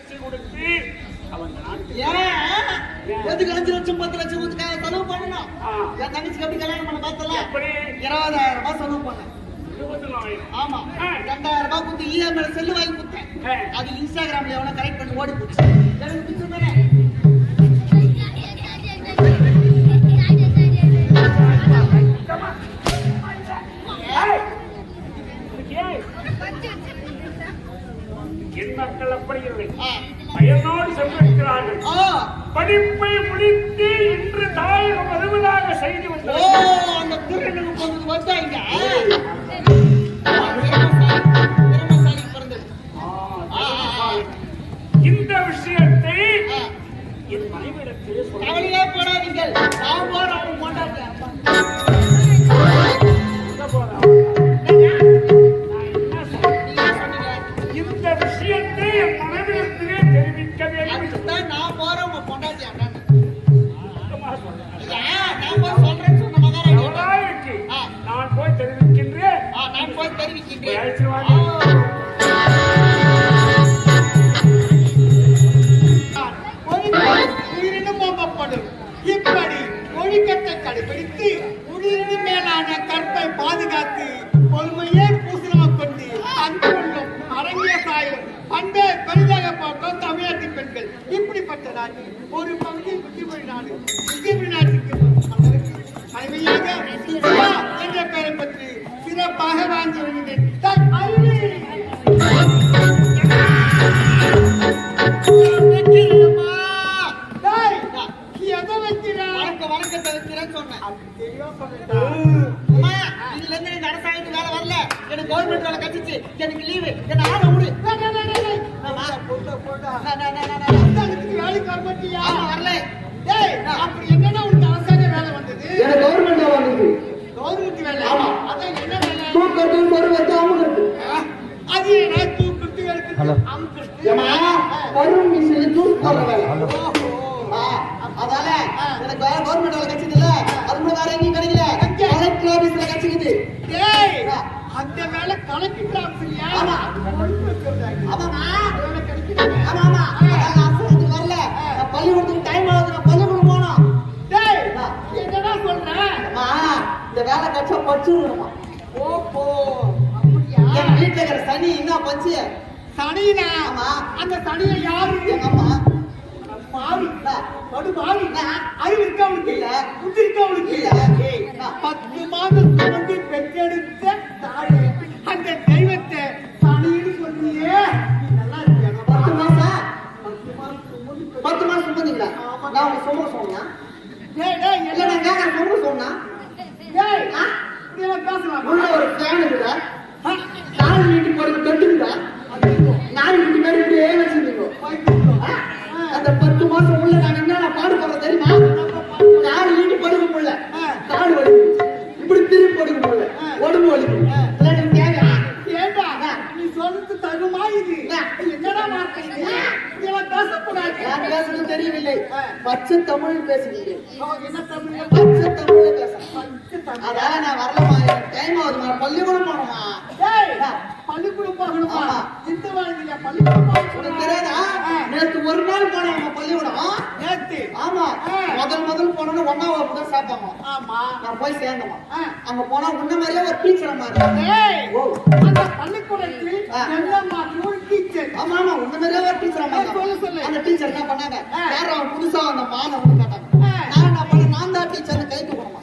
பயிற்சி கொடுத்து அவன் எதுக்கு 5 லட்சம் 10 லட்சம் செலவு பண்ணணும். என் தங்கச்சிக்கு எப்படி கல்யாணம் பண்ண பார்த்தல 20,000 ரூபாய் செலவு பண்ணேன். ஆமா 2000 ரூபாய் கொடுத்து இஎம்ஐ செல்லு வாங்கி கொடுத்தேன். அது இன்ஸ்டாகிராம்ல எவனா கரெக்ட் பண்ணி ஓடி போச்சு. எனக்கு பிடிச்சது தானே. என் மக்கள் அப்படி இல்லை, பயனோடு சென்றிருக்கிறார்கள். படிப்பை முடித்து இன்று தாயகம் வருவதாக செய்தி வந்தது. அந்த திருநெல்வேலி போனது வந்தாங்க. இந்த விஷயத்தை என் மனைவிடத்திலே கவலையே போடாதீர்கள். நான் போறோம் மாட்டாங்க. இந்த விஷயத்தை என் மனைவிடத்திலே தெரிவிக்க வேண்டும். நான் போறோம் பொண்டாட்டி நான் போய் தெரிவிக்கின்றேன். நான் போய் தெரிவிக்கின்றேன். இப்படி ஒழுக்கத்தை கடைபிடித்து உயிரினு மேலான கற்பை பாதுகாத்து பொறுமையே பூசணமாக கொண்டு அன்பு கொண்டும் அடங்கிய சாயம் அன்பே பெரிதாக பார்க்கும் தமிழ்நாட்டு பெண்கள். இப்படிப்பட்ட நாட்டில் ஒரு பகுதியில் விஜயபுரி நாடு. விஜயபுரி நாட்டுக்கு மனைவியாக என்ற பெயரை பற்றி சிறப்பாக வாழ்ந்து வருகிறேன். வணக்கத்தை வைக்கிறேன்னு சொன்னேன். இதுல இருந்து இந்த அரசாங்கத்துக்கு வேலை வரல, எனக்கு கவர்மெண்ட் வேலை கிடைச்சிச்சு, எனக்கு லீவு, என்ன ஆள விடு. வேலைக்கு வர மாட்டியா? வரல. அப்படி என்னன்னா உனக்கு அரசாங்க வேலை வந்தது? எனக்கு கவர்மெண்ட் வேலை வந்தது. கவர்மெண்ட் வேலை? ஆமா. அதான் என்ன வேலை? தூக்கத்து பருவத்தை அமுகிறது. அது என்ன தூக்கத்து எடுத்து அமுகிறது? பருவம் மிஷின் தூக்க வேலை. அதால எனக்கு கவர்மெண்ட் வேலை கிடைச்சதுல அது கூட வேற எங்கேயும் கிடைக்கல. கலெக்டர் ஆபீஸ்ல கிடைச்சிக்குது. அந்த வேலை கலெக்டர் ஆபீஸ்லயா? ஆமா. ஆமாமா வேலை கிடைக்குது. ஆமாமா அரசாங்கத்துக்கு வரல. நான் பள்ளிக்கூடத்துக்கு டைம் ஆகுது, நான் பள்ளிக்கூடம் போகணும். டேய் என்னடா சொல்ற? இந்த வேலை கிடைச்சா படிச்சுருமா? ஓஹோ அப்படியா? என் வீட்டுல இருக்கிற சனி என்ன பச்சு? சனினா? ஆமா. அந்த சனியை யாரு? எங்க அம்மா. பாவிட்டா படு பாவிட்டா அறிவு இருக்கா உனக்கு? இல்ல. புத்தி இருக்கா உனக்கு? இல்ல. 10 மாதம் சுமந்து பெற்றெடுத்த தாய் அந்த தெய்வத்தை சனின்னு சொன்னியே, நீ நல்லா இருக்கியா? 10 மாசம் 10 மாசம் சுமந்தீங்களா? நான் உங்க சொல்ல சொன்னா? டேய் டேய் இல்ல நான் சொல்ல சொன்னா? டேய் இப்படி எல்லாம் பேசலாம். உள்ள ஒரு ஃபேன் இருக்குடா. நாலு வீட்டு போறது தொட்டுக்குடா. நாலு வீட்டு மேல இப்படி வச்சிருக்கீங்க. அந்த 10 மாசம் உள்ள நான் என்ன பாடுபடுறேன் தெரியுமா? காடு வீட்டு படுக்க முடியல, காடு வலிக்கு, இப்படி திரும்பி படுக்க முடியல, உடம்பு வலிக்கு. நீ சொல்றது தகுமா? இது என்னடா வார்த்தை? இதெல்லாம் பேசக்கூடாது. நான் பேசுறது தெரியவில்லை, பச்சை தமிழ் பேசுகிறேன். என்ன தமிழ்? பச்சை தமிழ் பேசுறேன். அதால நான் வரலமா, டைம் ஆகுது, நான் பள்ளிக்கூடம் போகணுமா? பள்ளிக்கூடம் போகணுமா? இந்த வாழ்க்கையில பள்ளிக்கூடம் போகணும் தெரியாதா? நேற்று ஒரு நாள் போனோம் பள்ளிக்கூடம். நேற்று? ஆமா. முதல் போனோன்னு 1ஆம் வகுப்பு தான் சேர்ப்பாங்க. ஆமா. நான் போய் சேர்ந்தோம். அங்க போனா உன்ன மாதிரியே ஒரு டீச்சர் மாதிரி. அந்த பள்ளிக்கூடத்தில் என்னம்மா ஒரு டீச்சர்? ஆமா ஆமா உன்ன மாதிரியே ஒரு டீச்சர் மாதிரி. அந்த டீச்சர் என்ன பண்ணாங்க? யாரும் அவன் புதுசா அந்த மாணவன் கேட்டாங்க. நான் என்ன பண்ண? நான் தான் டீச்சர் கை தூக்கணுமா?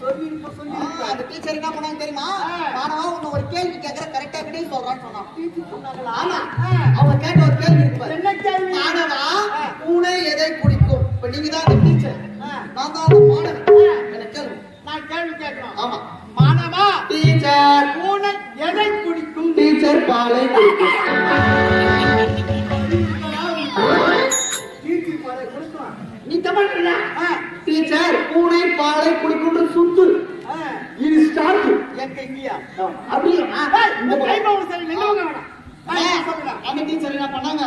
அந்த டீச்சர் என்ன பண்ணாங்க தெரியுமா? மாணவா உன்னை ஒரு கேள்வி கேட்கற கரெக்டா கிட்டே சொல்றான்னு சொன்னாங்க. ஆமா. அவங்க கேட்ட ஒரு கேள்வி இருக்கு. என்ன கேள்வி? மாணவா பூனை எதை குடிக்கும்? இப்ப நீங்க தான் அந்த டீச்சர், நான் தான் அந்த மாணவன். என்ன கேள்வி? நான் கேள்வி கேட்கிறேன். ஆமா. மாணவா டீச்சர் பூனை எதை குடிக்கும்? டீச்சர் பாலை குடிக்கும். நீ தமிழ் இல்ல? டீச்சர் பூனை பாலை குடிக்கும் சுத்து. இது ஸ்டார்ட் எங்க இங்கயா? அப்படியே இந்த டைம் ஆகும். சரி நிலவுங்க வேணாம். அந்த டீச்சர் என்ன பண்ணாங்க?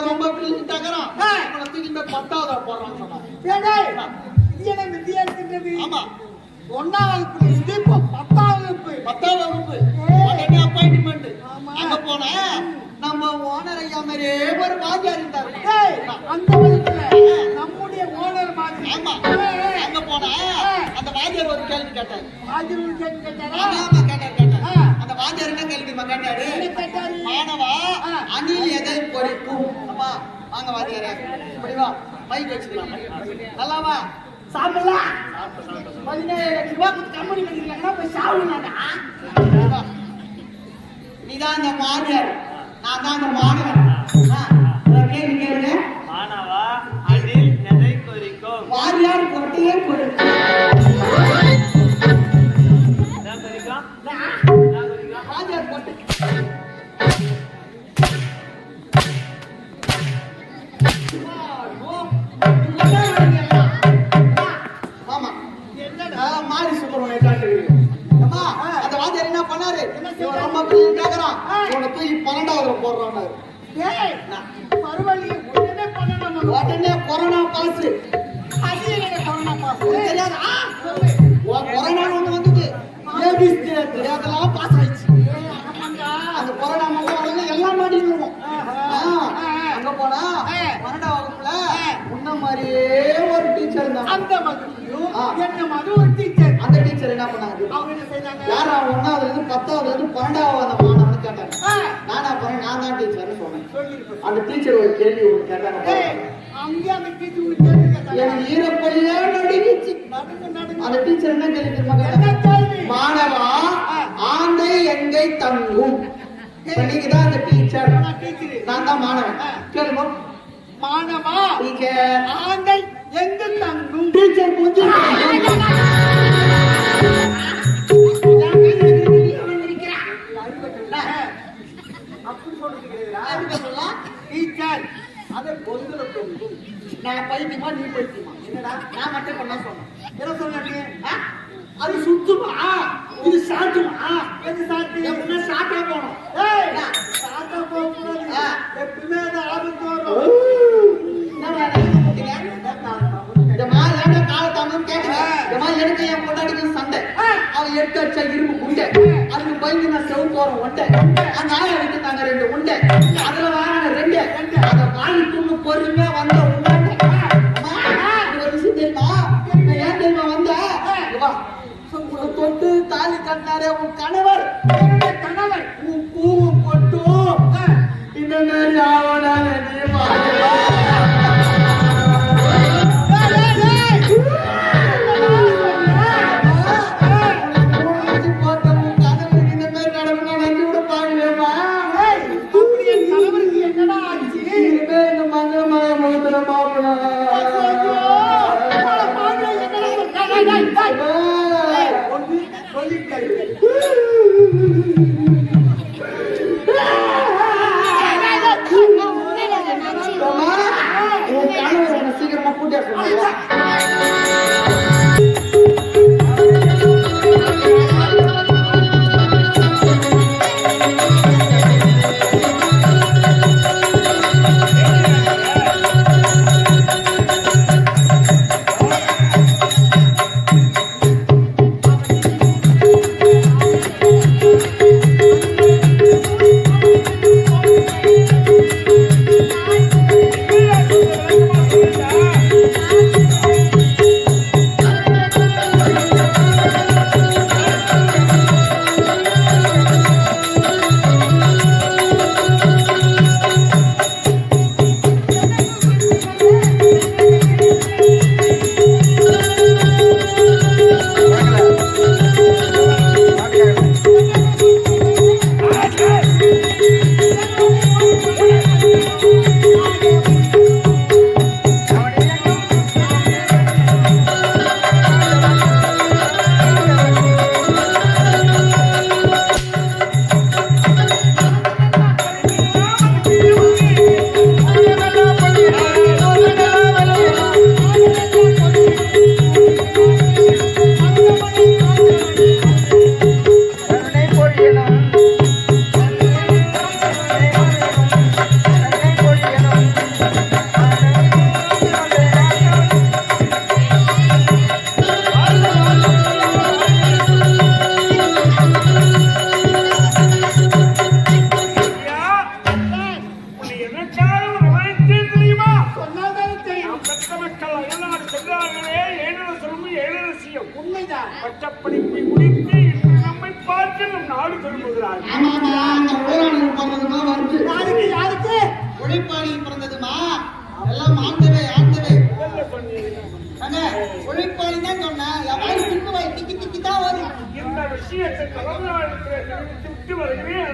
ரொம்ப பிரிஞ்சுட்டாங்கறான். அவளை தூக்கி போய் 10ஆவது போறான்னு சொன்னாங்க. இது என்ன வித்தியாசம்ன்றது? ஆமா 1ஆம் வகுப்பு இது 10ஆவது வகுப்பு. உடனே அப்பாயின்ட்மென்ட். அங்க போனா நம்ம ஓனர் ஐயா மாதிரி ஒரு வாத்தியார் இருந்தாரு. அந்த வகுப்புல நம்முடைய ஓனர் மாதிரி. ஆமா அங்க போனா அந்த வாத்தியார் ஒரு கேள்வி கேட்டாரு. வாத்தியார் ஒரு கேள்வி கேட்டாரா? ஆமா கேட்டாரு. அந்த வாத்தியார் என்ன கேள்வி கேட்டாரு? என்ன கேட்டாரு? மாணவா அணில் எதை பொறிக்கும்? அப்பா வாங்க வாத்தியாரே, இப்படி வா, மைக் வச்சுக்கலாம். நல்லா வா, சாப்பிடலாம். 17 லட்சம் ரூபாய் கொடுத்து கம்பெனி பண்ணிருக்காங்கன்னா போய் சாப்பிடலாம்டா. நீதான் அந்த மாணவர், நான் தான் அந்த மாணவன். கேள்வி கேளுங்க. மாணவா அதில் எதை குறிக்கும்? வாரியார் கொட்டையே கொடுக்கும். என்ன குறிக்கும்? வாரியார் கொட்டை. ஆமா என்னடா மாறி சுப்பிரமணிய காட்டுகிறீங்க. அம்மா அந்த வாத்தியார் என்ன பண்ணாரு? இவன் ரொம்ப பெரிய கேக்குறான், இவனை தூக்கி 12வது போடுறான். ஏய் பரவாயில்லையே, உடனே பண்ணணும். உடனே கொரோனா பாஸ். அது என்ன கொரோனா பாஸ்? தெரியாதா? சொல்லு. கொரோனா ஒண்ணு வந்தது, ஏபிசி அதெல்லாம் பாஸ் ஆயிடுச்சு. ஆமாண்டா. அந்த கொரோனா வந்து எல்லாம் மாட்டிடுவோம். அங்க போனா ஆ. 12ஆம் வகுப்புல முன்ன மாதிரியே ஒரு டீச்சர் இருந்தாங்க. அந்த மகளையும் ஆ. என்ன மாதிரி ஒரு டீச்சர். அந்த டீச்சர் என்ன பண்ணாங்க? அவங்க என்ன செய்தாங்க? யாரா 1வது இருந்து 10வது இருந்து 12வது மாணவன் கேட்டாங்க. ஆ, நானா போறேன், நான் தான் டீச்சர்னு சொன்னேன். சொல்லிருப்பேன். அந்த டீச்சர் ஒரு கேள்வி ஒன்று கேட்டாங்க. ஏய், அங்கே அந்த டீச்சர் ஒரு கேள்வி கேட்டாங்க. என் ஈரப்படியே நடுங்கிச்சு. நடுங்க. அந்த டீச்சர் என்ன கேள்வி தெரியுமா என்ன கேட்டாங்க? கேள்வி? மாணவா ஆண்டை எங்கை தங்கும்? இன்னைக்கு தான் அந்த டீச்சர், நான் டீச்சர். நான் தான் மாணவன். கேளுமா மாணவா டீச்சர். ஆண்டை எங்க தங்கும்? டீச்சர் கொஞ்சம் அப்படி சொல்றது கிடையாதுடா. டீச்சர் அதை பொந்துல தொங்கும். நான் பைத்தியமா நீ பைத்தியமா? என்னடா நான் மட்டும் பண்ண சொன்னேன். என்ன சொன்னீங்க? அது சுத்துமா, இது சாட்டுமா? எது சாத்தி? எப்பவுமே சாட்டே போகணும். ஏய், சாத்தா போகக்கூடாது. ஆ. எப்பவுமே அது ஆபத்து வரும். இந்த மாதிரி ஏன்டா காலை தாமதம் கேட்டீங்க? இந்த மாதிரி எனக்கு என் பொண்டாட்டிக்கு சண்டை. அவன் எடுத்து வச்ச இரும்பு குண்டை, அதுக்கு பயந்து நான் செவுத்தோரம் ஒண்டை. அந்த ஆளை எடுத்து தாங்க 2 உண்டை, அதுல வாங்க 2. அந்த வாங்கி துண்ணு பொறுமையா வந்த உண்டை. இது ஒரு விஷயம் தெரியுமா? நான் ஏன் தெரியுமா வந்தேன்? இங்க வா. உன்னை தொட்டு தாலி கட்டினாரே உன் கணவர், என்னுடைய கணவர் உன் பூவும் பொட்டும் இந்த மாதிரி ஆவனால நீ மாறியா? கணவருக்கு என்னடா ஆச்சு? சீக்கிரமா கூட்டியா சொல்லுங்க. உண்மைதான். பட்டப்படிப்பை முடித்து இன்று நம்மை பார்க்க நம் நாடு திரும்புகிறார்கள். ஆமாமா, அந்த போராளிகள் பிறந்ததுமா வருது. யாருக்கு உழைப்பாளிகள் பிறந்ததுமா எல்லாம் ஆண்டவே ஆண்டவே. முதல்ல சொன்னீங்க. அங்க உழைப்பாளி தான் சொன்னேன். என் வாய் திக்கு வாய் திக்கி திக்கி தான் வரும். இந்த விஷயத்தை தலைமையிடத்தில் தெரிவித்து விட்டு வருகிறேன்.